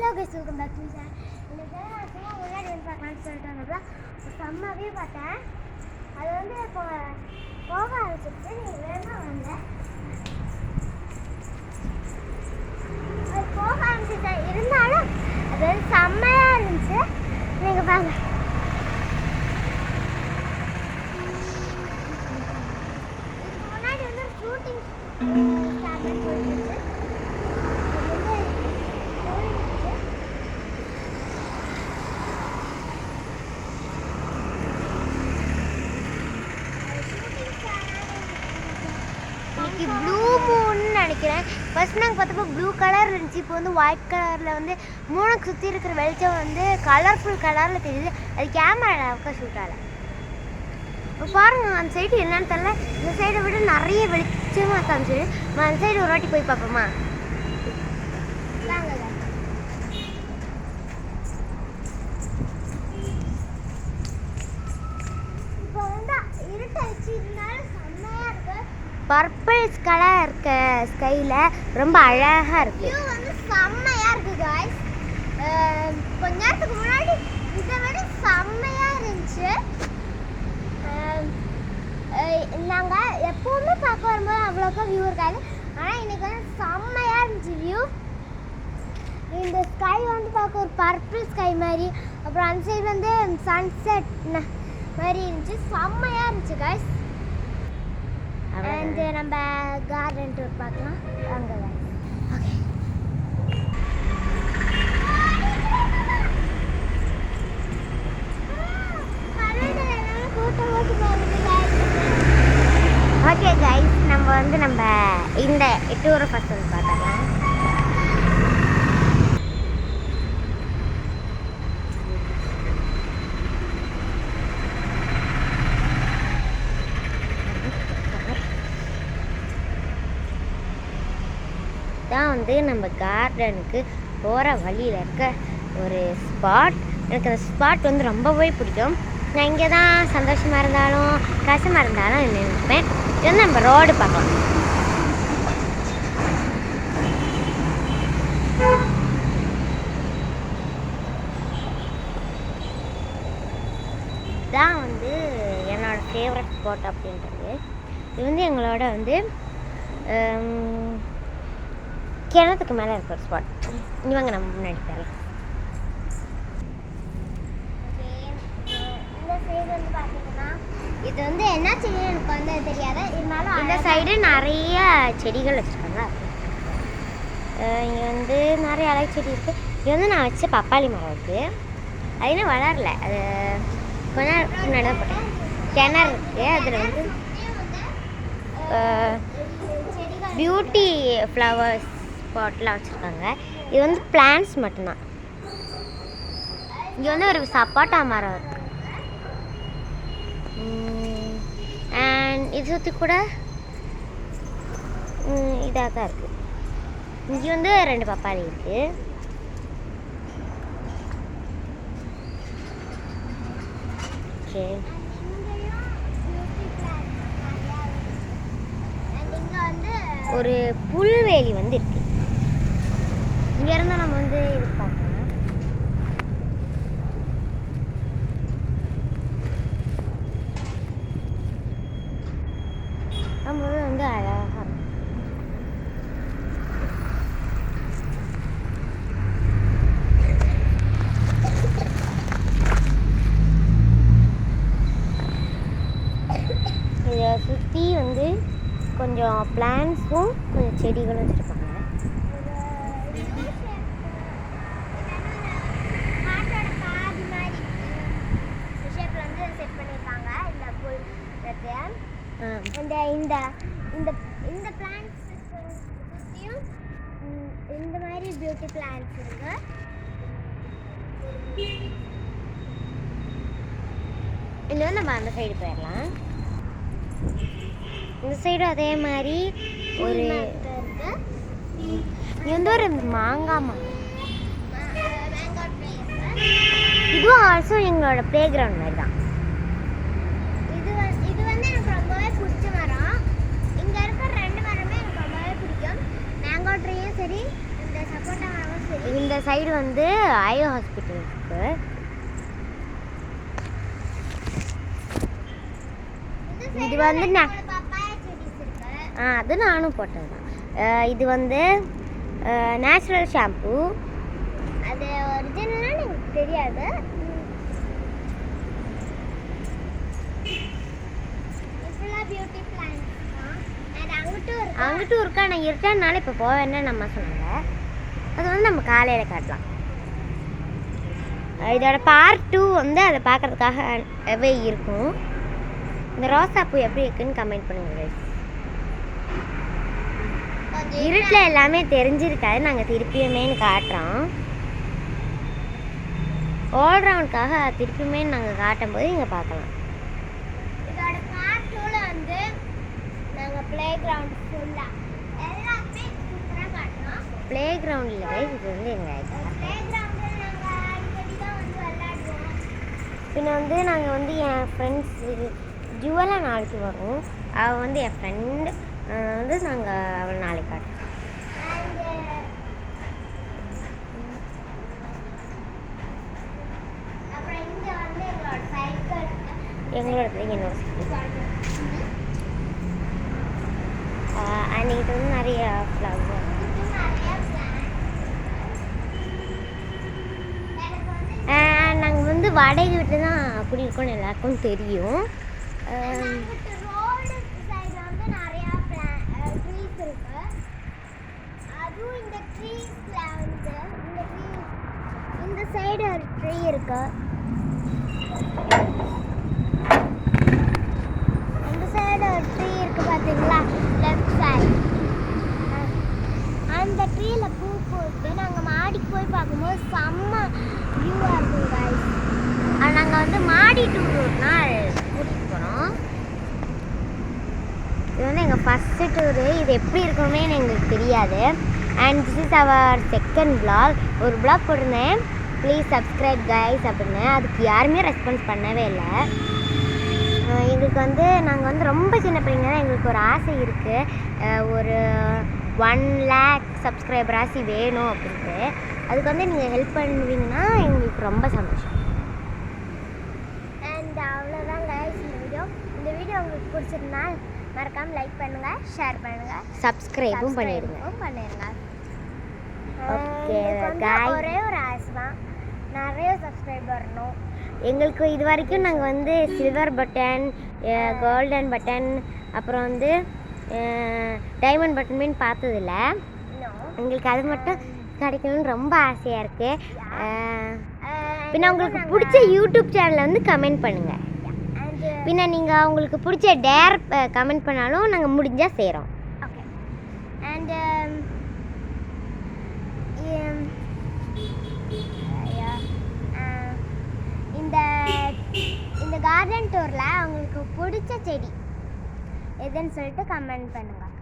Hello guys, welcome back to sir. இன்னைக்கு நான் சும்மா முன்னாடி வந்து பார்க்கலான்னு சொல்லிட்டு வந்தப்போ செம்மவே பார்த்தேன். அது வந்து இப்போ போக ஆரம்பிச்சிருச்சு. நீங்கள் வேணுமா வாங்க. அது போக ஆரம்பிச்சிருச்சா இருந்தாலும் அது வந்து செம்மையாக இருந்துச்சு. நீங்கள் பாருங்க. இதுக்கு முன்னாடி வந்து ஷூட்டிங் ஸ்டார்ட் போயிடுச்சு. ப்ளூ மூன் நினைக்கிறேன். ஃபர்ஸ்ட் நாங்கள் பார்த்தப்போ ப்ளூ கலர் இருந்துச்சு. இப்போ வந்து ஒயிட் கலரில் வந்து மூணுக்கு சுற்றி இருக்கிற வெளிச்சம் வந்து கலர்ஃபுல் கலரில் தெரியுது. அது கேமராவில் அவக்கா ஷூட் ஆகலை. இப்போ பாருங்கள், அந்த சைடு என்னன்னு தெரியல. இந்த சைடை விட நிறைய வெளிச்சமாக காமிச்சு. அந்த சைடு ஒரு வாட்டி போய் பார்ப்போமா? இப்போ வந்து இருட்டாச்சு, இருந்தாலும் செம்மையாக இருக்கு. பர்பிள் கலர் இருக்க ஸ்கைல ரொம்ப அழகா இருக்கு. வியூ வந்து செம்மையா இருக்கு गाइस. கொஞ்ச நேரத்துக்கு முன்னாடி இதை விட செம்மையா இருந்துச்சு. நாங்கள் எப்பவுமே பார்க்க வரும்போது அவ்வளோக்கா வியூ இருக்காது. ஆனால் இன்னைக்கு வந்து செம்மையா இருந்துச்சு வியூ. இந்த ஸ்கை வந்து பார்க்க ஒரு பர்பிள் ஸ்கை மாதிரி, அப்புறம் அந்த சைடு வந்து சன்செட் மாதிரி இருந்துச்சு. செம்மையா இருந்துச்சு गाइस. அண்ட் நம்ம கார்டன் டூர் பார்க்கலாம் அங்கே. ஓகே, ஓகே கைஸ், நம்ம வந்து இந்த டூரை ஃபர்ஸ்ட் வந்து பார்த்துக்கலாம். தான் வந்து நம்ம கார்டனுக்கு போகிற வழியில் இருக்க ஒரு ஸ்பாட். எனக்கு அந்த ஸ்பாட் வந்து ரொம்பவே பிடிக்கும். நான் இங்கே தான் சந்தோஷமாக இருந்தாலும் கஷ்டமாக இருந்தாலும் நினைப்பேன். இது வந்து நம்ம ரோடு பார்க்கலாம். தான் வந்து என்னோடய ஃபேவரட் ஸ்பாட் அப்படின்றது. இது வந்து எங்களோட வந்து கிணத்துக்கு மேலே இருக்கிற ஸ்பாட். இவங்க நம்ம முன்னாடி போகலாம். இந்த சைடு வந்து பார்த்தீங்கன்னா இது வந்து என்ன செடி எனக்கு வந்து தெரியாது. இருந்தாலும் இந்த சைடு நிறைய செடிகள் வச்சுருக்காங்க. இங்கே வந்து நிறைய அழகு செடி இருக்குது. இது வந்து நான் வச்ச பப்பாளி மரம் இருக்குது. அது இன்னும் வளரல. அது கொஞ்ச நேரம் முன்னாடி தான் போட்டேன். கிணறு இருக்குது. அதில் வந்து பியூட்டி ஃப்ளவர்ஸ் பாட்லாம் வச்சுருக்காங்க. இது வந்து பிளான்ட்ஸ் மட்டும்தான். இங்கே வந்து ஒரு சப்பாட்டா மரம் இருக்குது. அண்ட் இது சுற்றி கூட இதாக தான் இருக்குது. இங்கே வந்து 2 பப்பாளி இருக்குது. ஓகே, ஒரு புல்வெளி வந்து இருக்குது. இங்கே இருந்தால் நம்ம வந்து இது பார்க்கலாம். நம்ம வந்து அழகாக இருக்கும். இதை சுற்றி வந்து கொஞ்சம் பிளான்ட்ஸும் கொஞ்சம் செடிகளும் வச்சுருப்பாங்க. இந்த பிளான்ட்ஸ் சுற்றியும் இந்த மாதிரி பியூட்டி பிளான்ட்ஸ் இருக்கு. இன்னும் நம்ம அந்த சைடு போயிடலாம். இந்த சைடு அதே மாதிரி ஒரு இது வந்து ஒரு மாங்காய் மரம். இதுவும் ஆல்சோ எங்களோட ப்ளே கிரவுண்ட் மாதிரி தான். இது வந்து எனக்கு ரொம்பவே பிடிச்ச மரம். இங்கே இருக்கிற 2 மரமே எனக்கு ரொம்பவே பிடிக்கும். மேங்கோ ட்ரீயும் சரி, இந்த சப்போட்டா மரமும் சரி. இந்த சைடு வந்து ஐ ஹாஸ்பிட்டல் இருக்கு. இது வந்து அது நானும் போட்டது தான். இது வந்து நேச்சுரல் ஷாம்பு. அது ஒரிஜினலாக எனக்கு தெரியாது. அங்கிட்டும் இருக்கா. நான் இருட்டனால இப்போ போவேன்னு நம்ம சொன்னாங்க. அது வந்து நம்ம காலையில் காட்டலாம். இதோட பார்ட் 2 வந்து அதை பார்க்குறதுக்காகவே இருக்கும். இந்த ரோசாப்பூ எப்படி இருக்குன்னு கமெண்ட் பண்ணுங்க. இருட்டில் எல்லாமே தெரிஞ்சிருக்காது. நாங்கள் திருப்பியுமேனு காட்டுறோம். ஓடுறவனுக்காக திருப்பியுமே நாங்கள் காட்டும்போது இங்கே பார்க்கலாம். இதோட பார்ட் 2ல வந்து நாங்கள் ப்ளே கிரவுண்ட் ஃபுல்லாக எல்லாமே சூப்பராக காட்டுறோம். ப்ளே கிரவுண்டில் இது வந்து எங்கள் ப்ளே கிரவுண்டில் நாங்கள் அடிக்கடி தான் வந்து விளையாடுவோம். பின்ன வந்து நாங்கள் வந்து என் ஃப்ரெண்ட்ஸு ஜுவலாக நாளைக்கு வரும். அவள் வந்து என் ஃப்ரெண்டு வந்து நாங்கள் அவளை நாளைக்கு காட்டுறோம். அப்புறம் இங்கே வந்து எங்களோட சைக்கிள், என்னோட அன்றைக்கி வந்து நிறைய ஃப்ளவர். நாங்கள் வந்து வாடகை வீட்டு தான் குடியிருக்கோன்னு எல்லாருக்கும் தெரியும். ரோடு சைடில் வந்து நிறையா ட்ரீஸ் இருக்கு. அதுவும் இந்த ட்ரீஸில் வந்து இந்த சைடு ஒரு ட்ரீ இருக்கு. இந்த சைடு ஒரு ட்ரீ இருக்கு பார்த்தீங்களா, லெஃப்ட் சைடு. அந்த ட்ரீயில் பூ போட்டு நாங்கள் மாடிக்கு போய் பார்க்கும்போது செம்ம வியூவாக இருக்கும் கைஸ். நாங்கள் வந்து மாடி டூர் ஒரு நாள் கூட்டிகிட்டு போகிறோம். இது வந்து எங்கள் ஃபஸ்ட்டு டூரு. இது எப்படி இருக்கணும்னே எங்களுக்கு தெரியாது. And this is our second vlog. ஒரு vlog போட்டிருந்தேன், ப்ளீஸ் சப்ஸ்கிரைப் கைஸ் அப்படின்னு. அதுக்கு யாருமே ரெஸ்பான்ஸ் பண்ணவே இல்லை. எங்களுக்கு வந்து நாங்கள் வந்து ரொம்ப சின்ன பிள்ளைங்க தான். எங்களுக்கு ஒரு ஆசை இருக்குது, ஒரு 1 lakh சப்ஸ்கிரைபர் ஆசை வேணும் அப்படின்ட்டு. அதுக்கு வந்து நீங்கள் ஹெல்ப் பண்ணுவீங்கன்னா எங்களுக்கு ரொம்ப சந்தோஷம். அண்ட் அவ்வளோதான் கைஸ் இந்த வீடியோ. இந்த வீடியோ உங்களுக்கு பிடிச்சிருந்தா மறக்காமல் லைக் பண்ணுங்கள், ஷேர் பண்ணுங்கள், சப்ஸ்கிரைபும் பண்ணிடுங்க. ஓகே காய்ஸ், ஒரே ஒரு ஆசை தான், நிறைய சப்ஸ்கிரைப் வரணும். எங்களுக்கு இது வரைக்கும் நாங்கள் வந்து சில்வர் பட்டன், கோல்டன் பட்டன், அப்புறம் வந்து டைமண்ட் பட்டன் பார்த்ததில்ல. எங்களுக்கு அது மட்டும் கிடைக்கணும்னு ரொம்ப ஆசையாக இருக்குது. பின்ன உங்களுக்கு பிடிச்ச யூடியூப் சேனலில் வந்து கமெண்ட் பண்ணுங்கள். பின்ன நீங்கள் உங்களுக்கு பிடிச்ச டேர் கமெண்ட் பண்ணாலும் நாங்கள் முடிஞ்சால் செய்கிறோம். ஓகே. அண்ட் இந்த கார்டன் டூரில் உங்களுக்கு பிடிச்ச செடி எதுன்னு சொல்லிட்டு கமெண்ட் பண்ணுங்கள்.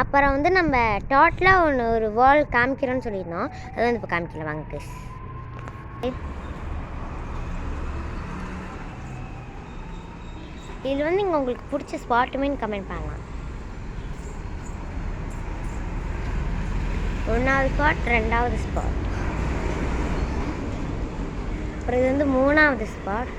அப்புறம் வந்து நம்ம டோட்டலாக ஒரு வால் காமிக்கிறோன்னு சொல்லியிருந்தோம். அது வந்து இப்போ காமிக்கலாம் வாங்க ப்ளீஸ். இதில் வந்து இங்கே உங்களுக்கு பிடிச்ச ஸ்பாட்டுமே கமெண்ட் பண்ணலாம். 1வது ஸ்பாட், 2வது ஸ்பாட், அப்புறம் இது வந்து 3வது ஸ்பாட்.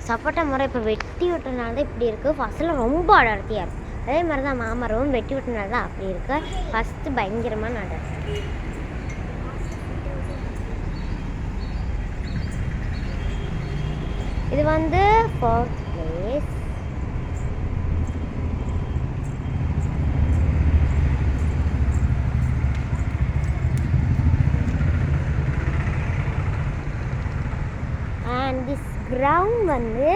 சப்போட்டா மரம் இப்போ வெட்டி விட்டனால தான் இப்படி இருக்குது. ஃபஸ்ட்டில் ரொம்ப அடர்த்தியாக இருக்கும். அதே மாதிரி தான் மாமரம் வெட்டி விட்டனால தான் அப்படி இருக்குது. ஃபஸ்ட்டு பயங்கரமான அடர்த்தி. இது வந்து 4th place. And this ground வந்து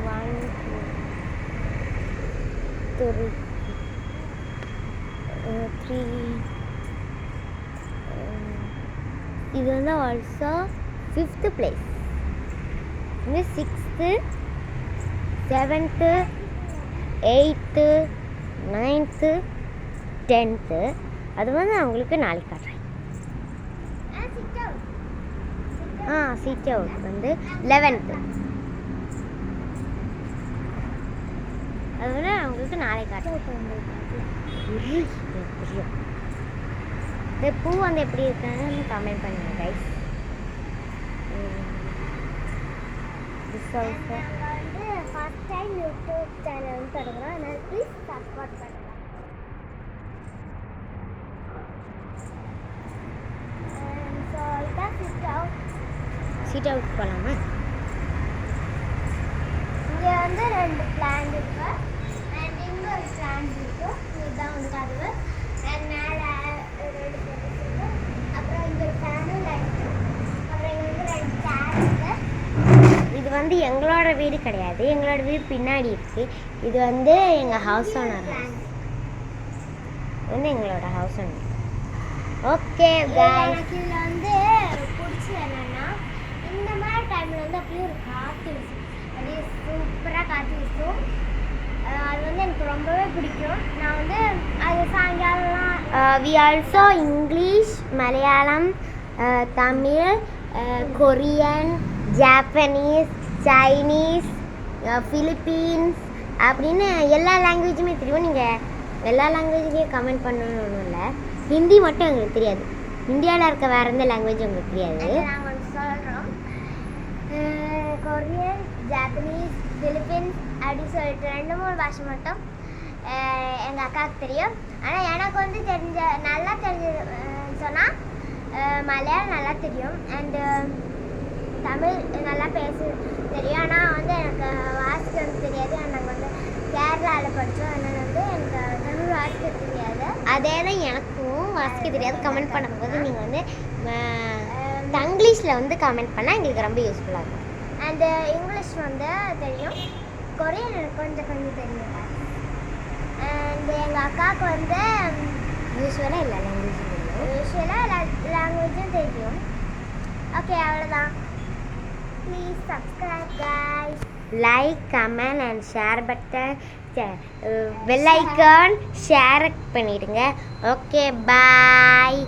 1 2 3 இது வந்து ஆல்சோ 5th place. இது 6th 7th 8th 9th 10th. அது வந்து அவங்களுக்கு நாளைக்கு காட்டுறேன். சீட் அவுட் வந்து 11th. மட்டும் நாளை காட்டுறேன். இந்த பூ வந்து எப்படி இருக்குன்னு கமெண்ட் பண்ணுங்க கைஸ். வந்து ஃபர்ஸ்ட் டைம் யூடியூப் சேனல் வந்து தொடங்குறோம். அதனால் ப்ளீஸ் சப்போர்ட் பண்ணுங்க. ஸோ இதான் சீட் அவுட் போகலாமா? இங்கே வந்து 2 பிளான்ட் இருக்கு அண்ட் இங்கே ஒரு பிளான்ட் இருக்கு. இதுதான் வந்து கதவு அண்ட் மேலே 2 இருக்கு. அப்புறம் இங்கே ஒரு ஃபேனும் லைட். அப்புறம் இங்கே வந்து 2 சேர் இருக்கு. இது வந்து எங்களோட வீடு கிடையாது, எங்களோட வீடு பின்னாடி இருக்கு. இது வந்து எங்கள் ஹவுஸ் ஓனர், வந்து எங்களோட ஹவுஸ் ஓனர். ஓகே எனக்கு இதில் வந்து பிடிச்சது என்னென்னா இந்த மாதிரி டைமில் வந்து அப்படியே ஒரு காற்று வீசும், அப்படியே சூப்பராக காற்று வீசும். அது வந்து எனக்கு ரொம்பவே பிடிக்கும். நான் வந்து அது சாயங்காலம்லாம் we also English, Malayalam, Tamil, Korean, Japanese, Chinese, Philippines அப்படின்னு எல்லா லாங்குவேஜுமே தெரியும். நீங்கள் எல்லா லாங்குவேஜ்லேயும் கமெண்ட் பண்ணணும்னு ஒன்றும் இல்லை. ஹிந்தி மட்டும் எங்களுக்கு தெரியாது. இந்தியாவில் இருக்க வேறு எந்த லாங்குவேஜ் உங்களுக்கு தெரியாது. நாங்கள் ஒன்று சொல்கிறோம். கொரியன், ஜாப்பனீஸ், ஃபிலிப்பீன்ஸ் அப்படின்னு சொல்லிட்டு 2-3 பாஷை மட்டும் எங்கள் அக்காவுக்கு தெரியும். ஆனால் எனக்கு வந்து நல்லா தெரிஞ்சது சொன்னால் மலையாளம் நல்லா தெரியும் அண்டு தமிழ் நல்லா பேச தெரியும். ஆனால் வந்து எனக்கு வாசிக்க வந்து தெரியாது. நாங்கள் வந்து கேரளாவில் படித்தோம். அதனால் வந்து எனக்கு தமிழ் வாசிக்க தெரியாது. அதே தான் எனக்கும் வாசிக்க தெரியாது. கமெண்ட் பண்ணும்போது நீங்கள் வந்து தங்கிலீஷில் வந்து கமெண்ட் பண்ணால் எங்களுக்கு ரொம்ப யூஸ்ஃபுல்லாக இருக்கும். அண்டு இங்கிலீஷ் வந்து தெரியும், கொரியன் எனக்கு கொஞ்சம் தெரியும். அண்டு எங்கள் அக்காவுக்கு வந்து யூஸ்வலாக எல்லா லாங்குவேஜும் தெரியும். யூஸ்வலாக எல்லா லாங்குவேஜும் தெரியும். ஓகே, அவ்வளோதான். Please subscribe guys. Like, comment and share button, bell icon share பண்ணிடுங்க. Okay, bye.